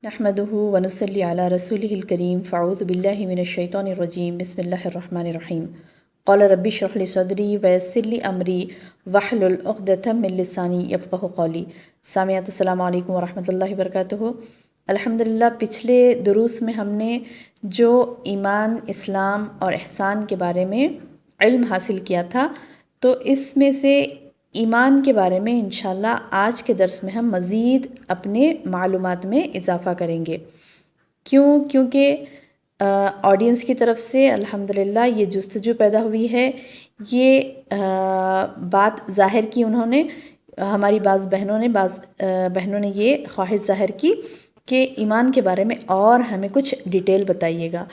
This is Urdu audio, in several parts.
نحمده ونصلي على رسوله الكريم فاعوذ بالله من الشيطان الرجيم بسم الله الرحمن الرحيم قال ربي اشرح لي صدري ويسر لي أمري واحلل عقدة من لساني يفقهوا قولي. سامعات السلام علیکم ورحمۃ اللہ وبرکاتہ. الحمدللہ پچھلے دروس میں ہم نے جو ایمان، اسلام اور احسان کے بارے میں علم حاصل کیا تھا، تو اس میں سے ایمان کے بارے میں انشاءاللہ آج کے درس میں ہم مزید اپنے معلومات میں اضافہ کریں گے. کیونکہ آڈینس کی طرف سے الحمدللہ یہ جستجو پیدا ہوئی ہے، یہ بات ظاہر کی انہوں نے، ہماری بعض بہنوں نے یہ خواہش ظاہر کی کہ ایمان کے بارے میں اور ہمیں کچھ ڈیٹیل بتائیے گا.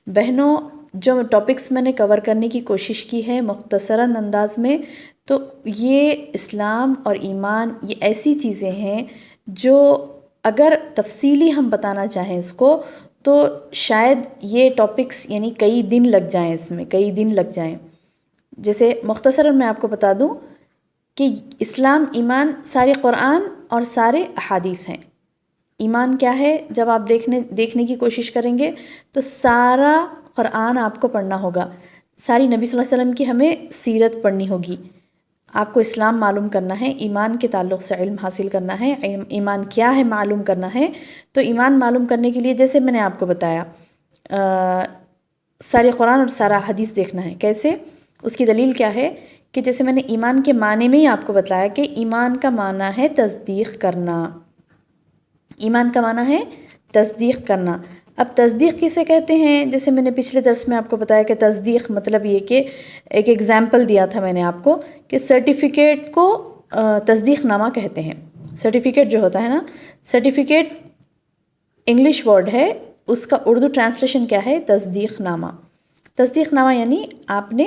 بہنوں، جو ٹاپکس میں نے کور کرنے کی کوشش کی ہے مختصراً انداز میں، تو یہ اسلام اور ایمان یہ ایسی چیزیں ہیں جو اگر تفصیلی ہم بتانا چاہیں اس کو تو شاید یہ ٹاپکس یعنی کئی دن لگ جائیں، اس میں کئی دن لگ جائیں. جیسے مختصراً میں آپ کو بتا دوں کہ اسلام، ایمان سارے قرآن اور سارے احادیث ہیں. ایمان کیا ہے؟ جب آپ دیکھنے کی کوشش کریں گے تو سارا قرآن آپ کو پڑھنا ہوگا، ساری نبی صلی اللہ علیہ وسلم کی ہمیں سیرت پڑھنی ہوگی. آپ کو اسلام معلوم کرنا ہے، ایمان کے تعلق سے علم حاصل کرنا ہے، ایمان کیا ہے معلوم کرنا ہے. تو ایمان معلوم کرنے کے لیے جیسے میں نے آپ کو بتایا سارے قرآن اور سارا حدیث دیکھنا ہے. کیسے؟ اس کی دلیل کیا ہے کہ جیسے میں نے ایمان کے معنی میں ہی آپ کو بتایا کہ ایمان کا معنی ہے تصدیق کرنا. ایمان کا معنی ہے تصدیق کرنا. اب تصدیق کسے کہتے ہیں؟ جیسے میں نے پچھلے درس میں آپ کو بتایا کہ تصدیق مطلب یہ کہ ایک ایگزامپل دیا تھا میں نے آپ کو کہ سرٹیفکیٹ کو تصدیق نامہ کہتے ہیں. سرٹیفکیٹ جو ہوتا ہے نا، سرٹیفکیٹ انگلش ورڈ ہے، اس کا اردو ٹرانسلیشن کیا ہے؟ تصدیق نامہ. تصدیق نامہ یعنی آپ نے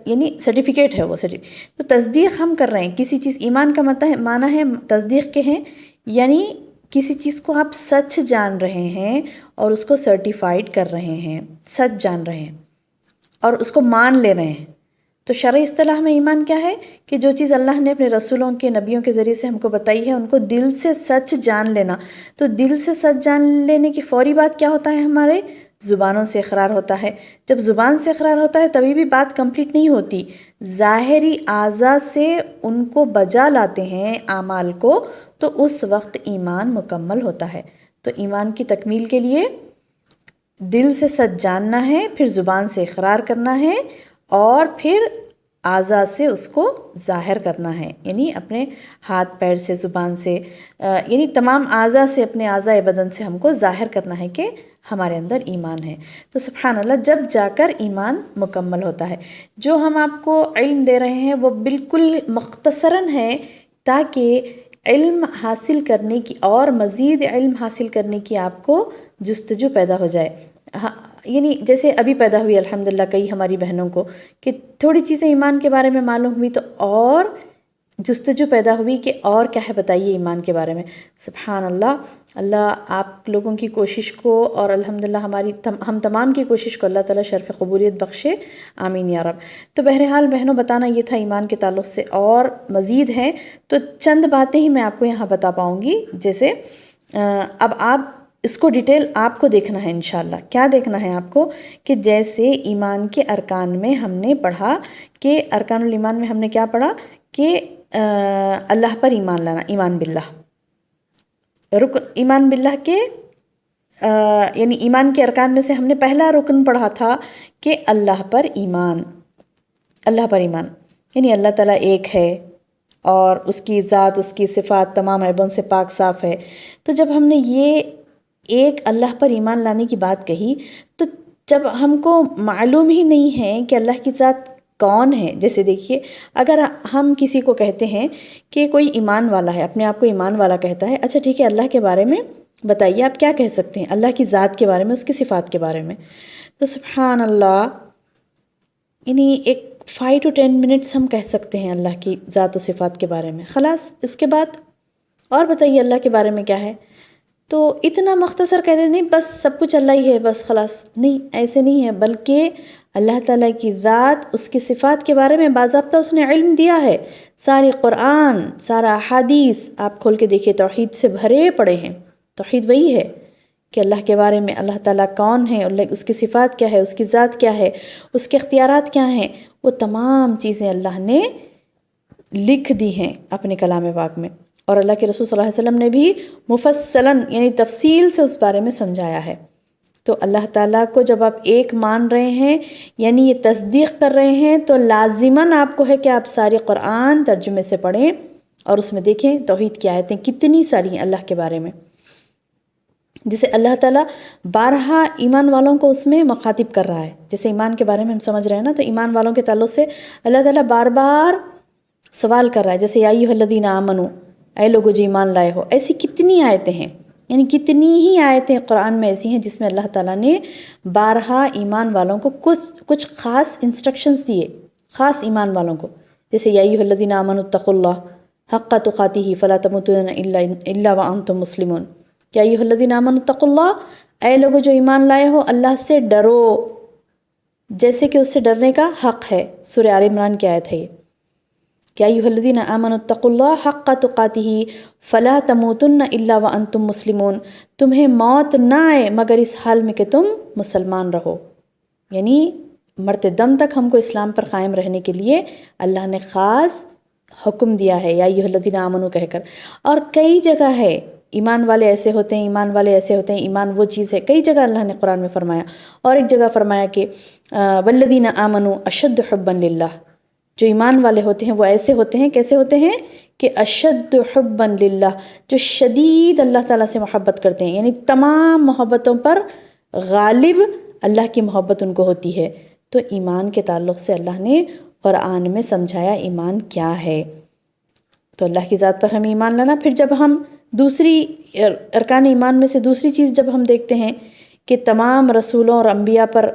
یعنی سرٹیفکیٹ ہے وہ تو تصدیق ہم کر رہے ہیں کسی چیز. ایمان کا معنی ہے تصدیق کے ہیں، یعنی کسی چیز کو آپ سچ جان رہے ہیں اور اس کو سرٹیفائیڈ کر رہے ہیں، سچ جان رہے ہیں اور اس کو مان لے رہے ہیں. تو شرعی اصطلاح میں ایمان کیا ہے کہ جو چیز اللہ نے اپنے رسولوں کے، نبیوں کے ذریعے سے ہم کو بتائی ہے ان کو دل سے سچ جان لینا. تو دل سے سچ جان لینے کی فوری بات کیا ہوتا ہے؟ ہمارے زبانوں سے اقرار ہوتا ہے. جب زبان سے اقرار ہوتا ہے تبھی بھی بات کمپلیٹ نہیں ہوتی، ظاہری اعضاء سے ان کو بجا لاتے ہیں اعمال کو، تو اس وقت ایمان مکمل ہوتا ہے. تو ایمان کی تکمیل کے لیے دل سے سچ جاننا ہے، پھر زبان سے اقرار کرنا ہے اور پھر اعضاء سے اس کو ظاہر کرنا ہے، یعنی اپنے ہاتھ پیر سے، زبان سے، یعنی تمام اعضاء سے، اپنے اعضاء بدن سے ہم کو ظاہر کرنا ہے کہ ہمارے اندر ایمان ہے. تو سبحان اللہ، جب جا کر ایمان مکمل ہوتا ہے. جو ہم آپ کو علم دے رہے ہیں وہ بالکل مختصراً ہے تاکہ علم حاصل کرنے کی اور مزید علم حاصل کرنے کی آپ کو جستجو پیدا ہو جائے. یعنی جیسے ابھی پیدا ہوئی الحمدللہ کئی ہماری بہنوں کو کہ تھوڑی چیزیں ایمان کے بارے میں معلوم ہوئی تو اور جستجو پیدا ہوئی کہ اور کیا ہے بتائیے ایمان کے بارے میں. سبحان اللہ، اللہ آپ لوگوں کی کوشش کو اور الحمدللہ ہم تمام کی کوشش کو اللہ تعالیٰ شرف قبولیت بخشے، آمین یا رب. تو بہرحال بہنوں، بتانا یہ تھا ایمان کے تعلق سے، اور مزید ہیں تو چند باتیں ہی میں آپ کو یہاں بتا پاؤں گی. جیسے اب آپ اس کو ڈیٹیل آپ کو دیکھنا ہے انشاءاللہ. کیا دیکھنا ہے آپ کو کہ جیسے ایمان کے ارکان میں ہم نے پڑھا کہ ارکان الایمان میں ہم نے کیا پڑھا کہ اللہ پر ایمان لانا، ایمان باللہ. رکن ایمان باللہ کے یعنی ایمان کے ارکان میں سے ہم نے پہلا رکن پڑھا تھا کہ اللہ پر ایمان. اللہ پر ایمان یعنی اللہ تعالیٰ ایک ہے اور اس کی ذات، اس کی صفات تمام عیبوں سے پاک صاف ہے. تو جب ہم نے یہ ایک اللہ پر ایمان لانے کی بات کہی تو جب ہم کو معلوم ہی نہیں ہے کہ اللہ کی ذات کون ہے. جیسے دیکھیے، اگر ہم کسی کو کہتے ہیں کہ کوئی ایمان والا ہے، اپنے آپ کو ایمان والا کہتا ہے، اچھا ٹھیک ہے، اللہ کے بارے میں بتائیے آپ کیا کہہ سکتے ہیں؟ اللہ کی ذات کے بارے میں، اس کی صفات کے بارے میں. تو سبحان اللہ، یعنی ایک 5 to 10 منٹس ہم کہہ سکتے ہیں اللہ کی ذات و صفات کے بارے میں. خلاص، اس کے بعد اور بتائیے اللہ کے بارے میں کیا ہے. تو اتنا مختصر کہتے نہیں بس سب کچھ اللہ ہی ہے بس خلاص. نہیں، ایسے نہیں ہے، بلکہ اللہ تعالیٰ کی ذات، اس کی صفات کے بارے میں باضابطہ اس نے علم دیا ہے. سارے قرآن، سارا حدیث آپ کھول کے دیکھیے توحید سے بھرے پڑے ہیں. توحید وہی ہے کہ اللہ کے بارے میں اللہ تعالیٰ کون ہے، اس کی صفات کیا ہے، اس کی ذات کیا ہے، اس کے اختیارات کیا ہیں، وہ تمام چیزیں اللہ نے لکھ دی ہیں اپنے کلام پاک میں، اور اللہ کے رسول صلی اللہ علیہ وسلم نے بھی مفصلاً یعنی تفصیل سے اس بارے میں سمجھایا ہے۔ تو اللہ تعالیٰ کو جب آپ ایک مان رہے ہیں یعنی یہ تصدیق کر رہے ہیں، تو لازماً آپ کو ہے کہ آپ ساری قرآن ترجمے سے پڑھیں اور اس میں دیکھیں توحید کی آیتیں کتنی ساری ہیں اللہ کے بارے میں، جسے اللہ تعالیٰ بارہا ایمان والوں کو اس میں مخاطب کر رہا ہے۔ جیسے ایمان کے بارے میں ہم سمجھ رہے ہیں نا، تو ایمان والوں کے تعلق سے اللہ تعالیٰ بار بار سوال کر رہا ہے، جیسے یا ایھا الذین آمنوا، اے لوگو جو ایمان لائے ہو۔ ایسی کتنی آیتیں ہیں، یعنی کتنی ہی آیتیں قرآن میں ایسی ہیں جس میں اللہ تعالیٰ نے بارہا ایمان والوں کو کچھ خاص انسٹرکشنز دیے، خاص ایمان والوں کو، جیسے یا ایھا الذین آمنوا اتقوا اللہ حق تقاتہ فلا تموتن الا وانتم مسلمون، یا ایھا الذین آمنوا اتقوا اللہ، اے لوگو جو ایمان لائے ہو اللہ سے ڈرو جیسے کہ اس سے ڈرنے کا حق ہے۔ سورہ آل عمران کی آیت ہے یہ، یا ایھا الذین آمنوا اتقوا اللہ حق تقاتہ فلا تموتن الا وانتم مسلمون، تمہیں موت نہ آئے مگر اس حال میں کہ تم مسلمان رہو، یعنی مرتے دم تک ہم کو اسلام پر قائم رہنے کے لیے اللہ نے خاص حکم دیا ہے، یا ایھا الذین آمنوا کہہ کر۔ اور کئی جگہ ہے ایمان والے ایسے ہوتے ہیں، ایمان والے ایسے ہوتے ہیں، ایمان وہ چیز ہے، کئی جگہ اللہ نے قرآن میں فرمایا۔ اور ایک جگہ فرمایا کہ والذین آمنوا اشد حبا للہ، جو ایمان والے ہوتے ہیں وہ ایسے ہوتے ہیں، کیسے ہوتے ہیں کہ اشد حبا للہ، جو شدید اللہ تعالیٰ سے محبت کرتے ہیں، یعنی تمام محبتوں پر غالب اللہ کی محبت ان کو ہوتی ہے۔ تو ایمان کے تعلق سے اللہ نے قرآن میں سمجھایا ایمان کیا ہے۔ تو اللہ کی ذات پر ہم ایمان لانا۔ پھر جب ہم دوسری ارکان ایمان میں سے دوسری چیز جب ہم دیکھتے ہیں کہ تمام رسولوں اور انبیاء پر،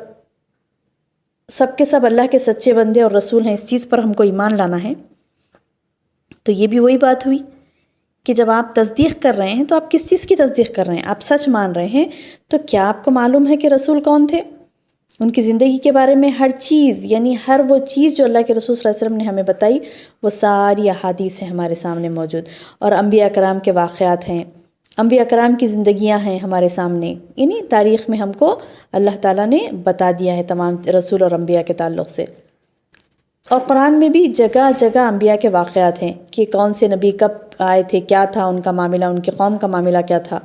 سب کے سب اللہ کے سچے بندے اور رسول ہیں، اس چیز پر ہم کو ایمان لانا ہے، تو یہ بھی وہی بات ہوئی کہ جب آپ تصدیق کر رہے ہیں تو آپ کس چیز کی تصدیق کر رہے ہیں؟ آپ سچ مان رہے ہیں تو کیا آپ کو معلوم ہے کہ رسول کون تھے؟ ان کی زندگی کے بارے میں ہر چیز، یعنی ہر وہ چیز جو اللہ کے رسول صلی اللہ علیہ وسلم نے ہمیں بتائی، وہ ساری احادیث ہیں ہمارے سامنے موجود، اور انبیاء کرام کے واقعات ہیں، انبیاء کرام کی زندگیاں ہیں ہمارے سامنے، یعنی تاریخ میں ہم کو اللہ تعالیٰ نے بتا دیا ہے تمام رسول اور انبیاء کے تعلق سے۔ اور قرآن میں بھی جگہ جگہ انبیاء کے واقعات ہیں کہ کون سے نبی کب آئے تھے، کیا تھا ان کا معاملہ، ان کی قوم کا معاملہ کیا تھا،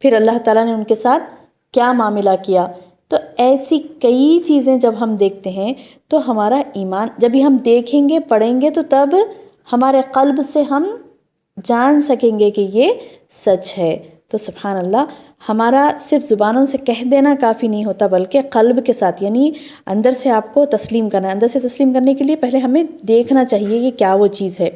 پھر اللہ تعالیٰ نے ان کے ساتھ کیا معاملہ کیا۔ تو ایسی کئی چیزیں جب ہم دیکھتے ہیں تو ہمارا ایمان، جب ہی ہم دیکھیں گے پڑھیں گے تو تب ہمارے قلب سے ہم جان سکیں گے کہ یہ سچ ہے۔ تو سبحان اللہ، ہمارا صرف زبانوں سے کہہ دینا کافی نہیں ہوتا، بلکہ قلب کے ساتھ، یعنی اندر سے آپ کو تسلیم کرنا ہے۔ اندر سے تسلیم کرنے کے لیے پہلے ہمیں دیکھنا چاہیے کہ کیا وہ چیز ہے۔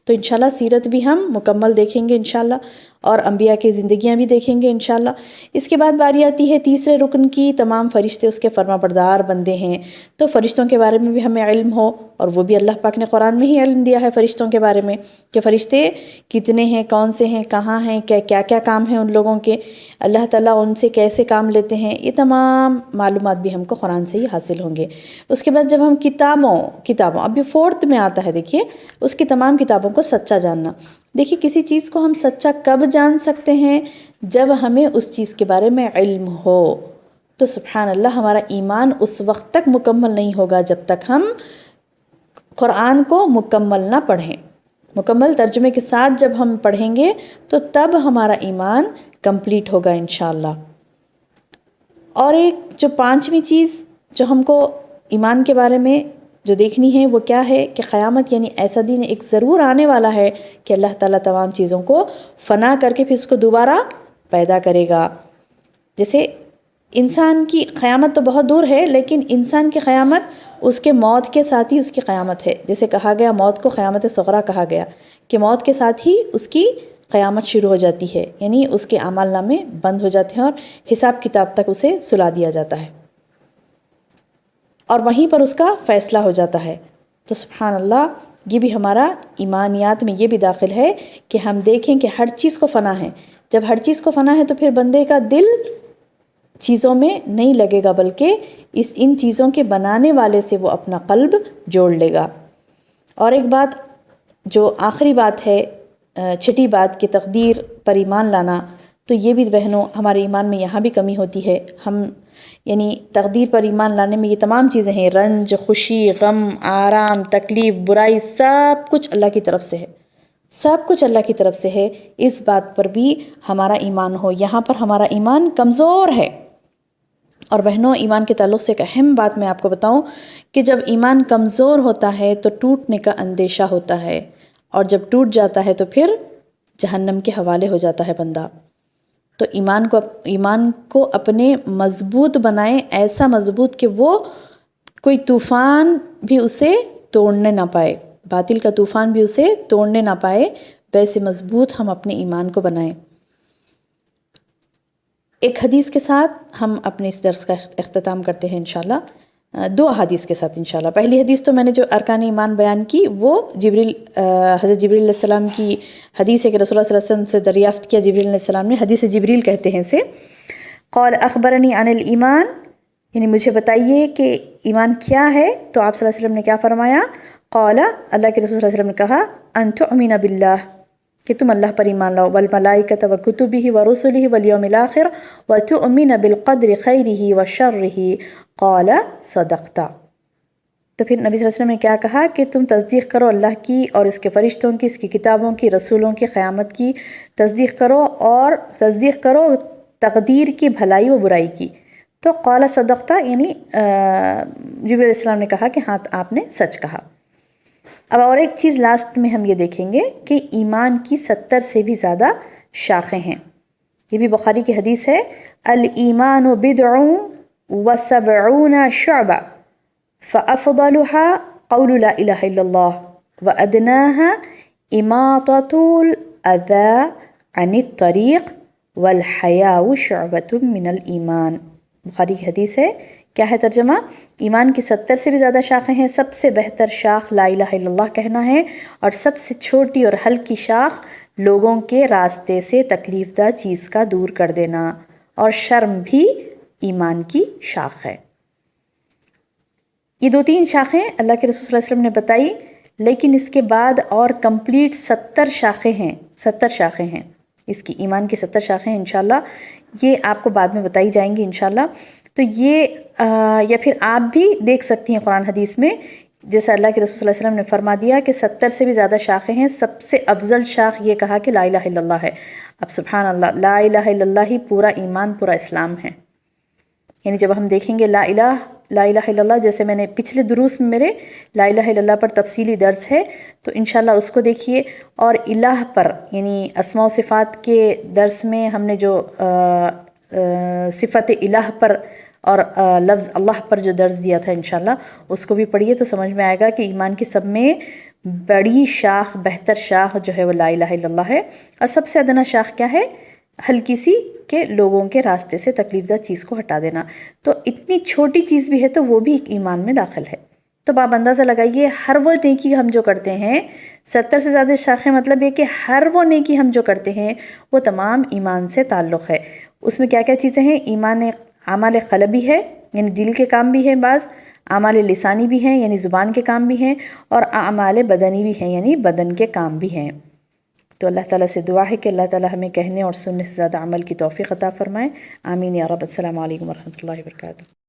تو انشاءاللہ سیرت بھی ہم مکمل دیکھیں گے انشاءاللہ، اور انبیاء کی زندگیاں بھی دیکھیں گے انشاءاللہ۔ اس کے بعد باری آتی ہے تیسرے رکن کی، تمام فرشتے اس کے فرما بردار بندے ہیں، تو فرشتوں کے بارے میں بھی ہمیں علم ہو، اور وہ بھی اللہ پاک نے قرآن میں ہی علم دیا ہے فرشتوں کے بارے میں کہ فرشتے کتنے ہیں، کون سے ہیں، کہاں ہیں، کیا کیا کام ہیں ان لوگوں کے، اللہ تعالیٰ ان سے کیسے کام لیتے ہیں، یہ تمام معلومات بھی ہم کو قرآن سے ہی حاصل ہوں گے۔ اس کے بعد جب ہم کتابوں اب یہ فورتھ میں آتا ہے، دیکھیے اس کی تمام کتابوں کو سچا جاننا۔ دیکھیے کسی چیز کو ہم سچا کب جان سکتے ہیں؟ جب ہمیں اس چیز کے بارے میں علم ہو۔ تو سبحان اللہ، ہمارا ایمان اس وقت تک مکمل نہیں ہوگا جب تک ہم قرآن کو مکمل نہ پڑھیں۔ مکمل ترجمے کے ساتھ جب ہم پڑھیں گے تو تب ہمارا ایمان کمپلیٹ ہوگا انشاءاللہ۔ اور ایک جو پانچویں چیز جو ہم کو ایمان کے بارے میں جو دیکھنی ہے وہ کیا ہے کہ قیامت، یعنی ایسا دن ایک ضرور آنے والا ہے کہ اللہ تعالیٰ تمام چیزوں کو فنا کر کے پھر اس کو دوبارہ پیدا کرے گا۔ جیسے انسان کی قیامت تو بہت دور ہے، لیکن انسان کی قیامت اس کے موت کے ساتھ ہی اس کی قیامت ہے۔ جیسے کہا گیا موت کو قیامت صغریٰ کہا گیا کہ موت کے ساتھ ہی اس کی قیامت شروع ہو جاتی ہے، یعنی اس کے اعمال نامے بند ہو جاتے ہیں اور حساب کتاب تک اسے سلا دیا جاتا ہے، اور وہیں پر اس کا فیصلہ ہو جاتا ہے۔ تو سبحان اللہ، یہ بھی ہمارا ایمانیات میں یہ بھی داخل ہے کہ ہم دیکھیں کہ ہر چیز کو فنا ہے۔ جب ہر چیز کو فنا ہے تو پھر بندے کا دل چیزوں میں نہیں لگے گا، بلکہ ان چیزوں کے بنانے والے سے وہ اپنا قلب جوڑ لے گا۔ اور ایک بات جو آخری بات ہے، چھٹی بات کہ تقدیر پر ایمان لانا، تو یہ بھی بہنوں ہمارے ایمان میں یہاں بھی کمی ہوتی ہے. ہم یعنی تقدیر پر ایمان لانے میں یہ تمام چیزیں ہیں، رنج، خوشی، غم، آرام، تکلیف، برائی، سب کچھ اللہ کی طرف سے ہے، سب کچھ اللہ کی طرف سے ہے. اس بات پر بھی ہمارا ایمان ہو. یہاں پر ہمارا ایمان کمزور ہے. اور بہنوں ایمان کے تعلق سے ایک اہم بات میں آپ کو بتاؤں کہ جب ایمان کمزور ہوتا ہے تو ٹوٹنے کا اندیشہ ہوتا ہے، اور جب ٹوٹ جاتا ہے تو پھر جہنم کے حوالے ہو جاتا ہے بندہ. تو ایمان کو اپنے مضبوط بنائیں، ایسا مضبوط کہ وہ کوئی طوفان بھی اسے توڑنے نہ پائے، باطل کا طوفان بھی اسے توڑنے نہ پائے، ویسے مضبوط ہم اپنے ایمان کو بنائیں. ایک حدیث کے ساتھ ہم اپنے اس درس کا اختتام کرتے ہیں انشاءاللہ، 2 احادیث کے ساتھ انشاءاللہ. پہلی حدیث تو میں نے جو ارکان ایمان بیان کی وہ حضرت جبریل علیہ السلام کی حدیث ہے کہ رسول اللہ صلی اللہ علیہ وسلم سے دریافت کیا جبریل علیہ السلام نے. حدیث جبریل کہتے ہیں اسے. قال اخبرنی عن الایمان، یعنی مجھے بتائیے کہ ایمان کیا ہے. تو آپ صلی اللہ علیہ وسلم نے کیا فرمایا؟ قال، اللہ کے رسول صلی اللہ علیہ وسلم نے کہا، ان تؤمن باللہ، کہ تم اللہ پر ایمان لاؤ، والملائکۃ وکتبہ ورسلہ والیوم الآخر وتؤمن بالقدر خیرہ وشرہ. قال صدقت. تو پھر نبی صلی اللہ علیہ وسلم نے کیا کہا کہ تم تصدیق کرو اللہ کی اور اس کے فرشتوں کی، اس کی کتابوں کی، رسولوں کی، قیامت کی تصدیق کرو، اور تصدیق کرو تقدیر کی، بھلائی و برائی کی. تو قال صدقت یعنی جبریل علیہ السلام نے کہا کہ ہاں آپ نے سچ کہا. اب اور ایک چیز لاسٹ میں ہم یہ دیکھیں گے کہ ایمان کی 70 سے بھی زیادہ شاخیں ہیں. یہ بھی بخاری کی حدیث ہے، الایمان بضع وسبعون شعبہ فافضلها قول لا الہ الا اللہ وادناها اماطۃ الاذى عن الطریق والحیاء شعبۃ من الایمان. بخاری کی حدیث ہے. کیا ہے ترجمہ؟ ایمان کی 70 سے بھی زیادہ شاخیں ہیں. سب سے بہتر شاخ لا الہ الا اللہ کہنا ہے، اور سب سے چھوٹی اور ہلکی شاخ لوگوں کے راستے سے تکلیف دہ چیز کا دور کر دینا، اور شرم بھی ایمان کی شاخ ہے. یہ 2-3 شاخیں اللہ کے رسول صلی اللہ علیہ وسلم نے بتائی، لیکن اس کے بعد اور کمپلیٹ 70 شاخیں ہیں. 70 شاخیں ہیں اس کی، ایمان کی 70 شاخیں ہیں انشاءاللہ. یہ آپ کو بعد میں بتائی جائیں گی انشاءاللہ. تو یہ یا پھر آپ بھی دیکھ سکتی ہیں قرآن حدیث میں، جیسا اللہ کے رسول صلی اللہ علیہ وسلم نے فرما دیا کہ 70 سے بھی زیادہ شاخیں ہیں. سب سے افضل شاخ یہ کہا کہ لا الہ الا اللہ ہے. اب سبحان اللہ، لا الہ الا اللہ ہی پورا ایمان، پورا اسلام ہے. یعنی جب ہم دیکھیں گے لا الہ الا اللہ، جیسے میں نے پچھلے دروس میں میرے لا الہ الا اللہ پر تفصیلی درس ہے، تو انشاءاللہ اس کو دیکھیے. اور الہ پر یعنی اسماء و صفات کے درس میں ہم نے جو صفت الہ پر اور لفظ اللہ پر جو درس دیا تھا انشاءاللہ اس کو بھی پڑھیے، تو سمجھ میں آئے گا کہ ایمان کی سب میں بڑی شاخ، بہتر شاخ جو ہے وہ لا الہ الا اللہ ہے. اور سب سے ادنا شاخ کیا ہے؟ ہلکی سی، کہ لوگوں کے راستے سے تکلیف دہ چیز کو ہٹا دینا. تو اتنی چھوٹی چیز بھی ہے تو وہ بھی ایمان میں داخل ہے. تو آپ اندازہ لگائیے، ہر وہ نیکی ہم جو کرتے ہیں، 70 سے زیادہ شاخیں، مطلب یہ کہ ہر وہ نیکی ہم جو کرتے ہیں وہ تمام ایمان سے تعلق ہے. اس میں کیا کیا چیزیں ہیں؟ ایمان اعمال قلبی ہے، یعنی دل کے کام بھی ہیں، بعض اعمال لسانی بھی ہیں یعنی زبان کے کام بھی ہیں، اور اعمال بدنی بھی ہیں یعنی بدن کے کام بھی ہیں. تو اللہ تعالیٰ سے دعا ہے کہ اللہ تعالیٰ ہمیں کہنے اور سننے سے زیادہ عمل کی توفیق عطا فرمائے. آمین یا رب. السلام علیکم ورحمۃ اللہ وبرکاتہ.